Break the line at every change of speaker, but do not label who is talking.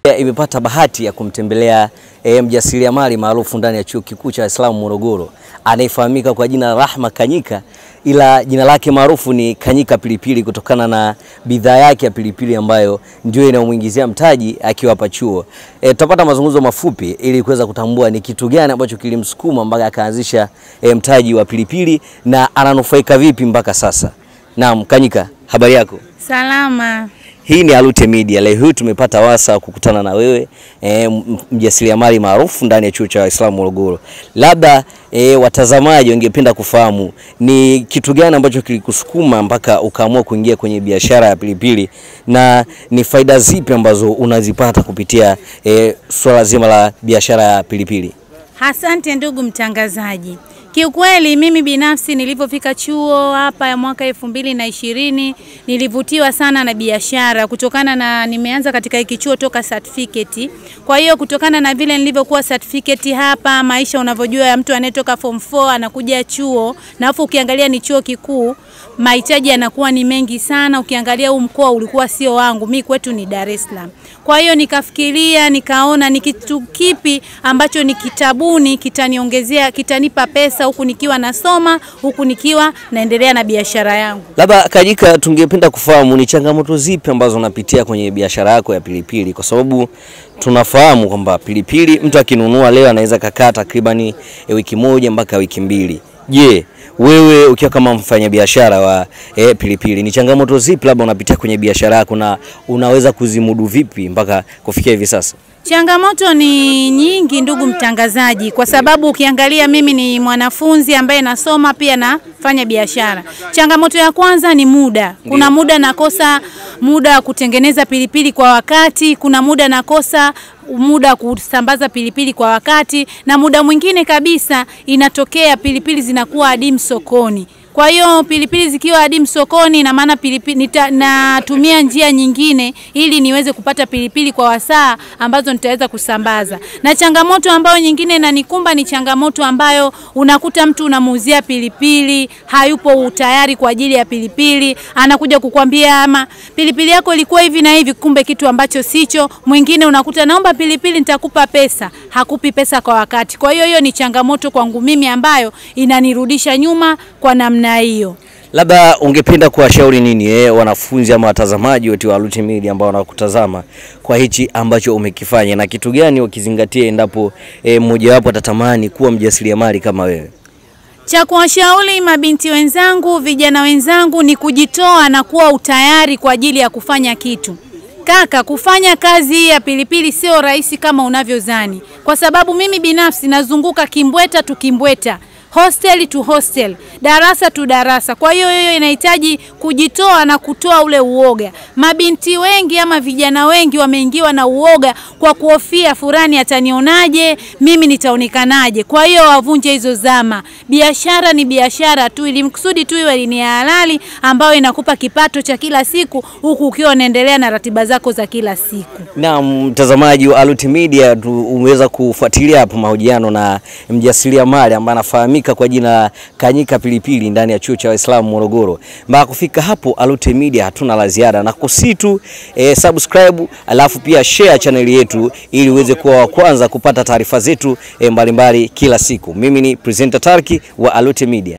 Imepata bahati ya kumtembelea mjasiriamali maarufu ndani ya Chuo Kikuu cha Islam Morogoro, anayefahamika kwa jina Rahma Kanyika, ila jina lake maarufu ni Kanyika Pilipili kutokana na bidhaa yake ya pilipili ambayo ndio inayomuingizia mtaji akiwa hapa chuo. Tutapata mazungumzo mafupi ili kuweza kutambua ni kitu gani ambacho kilimsukuma mpaka akaanzisha mtaji wa pilipili na ananufaika vipi mpaka sasa. Naam, Kanyika, habari yako?
Salama.
Hii ni Alute Media. Leo hii tumepata wasa kukutana na wewe, mjasiriamali maarufu ndani ya Chuo cha Islam Morogoro. Labda watazamaji wangependa kufahamu ni kitu gani ambacho kilikusukuma mpaka ukaamua kuingia kwenye biashara ya pilipili, na ni faida zipi ambazo unazipata kupitia swala zima la biashara ya pilipili?
Asante ndugu mtangazaji. Kiukweli mimi binafsi nilipofika chuo hapa ya mwaka 2020 nilivutiwa sana na biashara kutokana na nimeanza katika hiki chuo toka certificate. Kwa hiyo kutokana na vile nilivyokuwa certificate hapa, maisha unavyojua ya mtu anayetoka form 4 anakuja chuo, na afu ukiangalia ni chuo kikuu, mahitaji yanakuwa ni mengi sana. Ukiangalia huu mkoa ulikuwa sio wangu, mimi kwetu ni Dar es Salaam. Kwa hiyo nikafikiria, nikaona ni kitu kipi ambacho ni kitabuni kitaniongezea, kitanipa pesa huku nikiwa nasoma, huku nikiwa naendelea na biashara yangu.
Labda Kanyika, tungependa kufahamu ni changamoto zipi ambazo unapitia kwenye biashara yako ya pilipili, kwa sababu tunafahamu kwamba pilipili mtu akinunua leo anaweza kukaa takriban wiki moja mpaka wiki mbili. Je, wewe ukiwa kama mfanyabiashara wa pilipili, ni changamoto zipi labda unapitia kwenye biashara yako na unaweza kuzimudu vipi mpaka kufikia hivi sasa?
Changamoto ni nyingi ndugu mtangazaji, kwa sababu ukiangalia mimi ni mwanafunzi ambaye nasoma pia nafanya biashara. Changamoto ya kwanza ni muda. Kuna muda nakosa muda wa kutengeneza pilipili kwa wakati, kuna muda nakosa muda kusambaza pilipili kwa wakati, na muda mwingine kabisa inatokea pilipili zinakuwa adimu sokoni. Kwa hiyo pilipili zikiwa adimu sokoni, na maana pilipili natumia njia nyingine ili niweze kupata pilipili kwa wasaa ambazo nitaweza kusambaza. Na changamoto ambayo nyingine inanikumba ni changamoto ambayo unakuta mtu unamuuzia pilipili, hayupo tayari kwa ajili ya pilipili, anakuja kukwambia ama pilipili yako ilikuwa hivi na hivi, kumbe kitu ambacho sicho. Mwingine unakuta naomba pilipili nitakupa pesa, hakupi pesa kwa wakati. Kwa hiyo ni changamoto kwangu mimi ambayo inanirudisha nyuma kwa namna hiyo.
Labda ungependa kuwashauri nini wanafunzi ama watazamaji wote wa Alute Media ambao wanakutazama kwa hichi ambacho umekifanya, na kitu gani wakizingatia endapo mmoja wapo atatamani kuwa mjasiriamali kama wewe?
Cha kuwashauri mabinti wenzangu, vijana wenzangu, ni kujitoa na kuwa utayari kwa ajili ya kufanya kitu. Kaka, kufanya kazi ya pilipili sio rahisi kama unavyozani, kwa sababu mimi binafsi nazunguka kimbweta tu kimbweta, hostel to hostel, darasa tu darasa. Kwa hiyo inahitaji kujitoa na kutoa ule uoga. Mabinti wengi ama vijana wengi wameingiwa na uoga kwa kuhofia fulani atanionaje, mimi nitaonekanaje. Kwa hiyo wavunje hizo zama. Biashara ni biashara tu, ili mkusudi tu iwe ni halali ambayo inakupa kipato cha kila siku huku ukiwa unaendelea na ratiba zako za kila siku.
Na mtazamaji wa Alute Media, umeweza kufuatilia hapo mahojiano na mjasiriamali ambaye anafahamika kwa jina Kanyika Pilipili ndani ya Chuo cha Islam Morogoro. Mpaka kufika hapo, Alute Media hatuna la ziada, na kusitu subscribe alafu pia share channel yetu ili uweze kuwa wa kwanza kupata taarifa zetu mbalimbali kila siku. Mimi ni presenter Tarki wa Alute Media.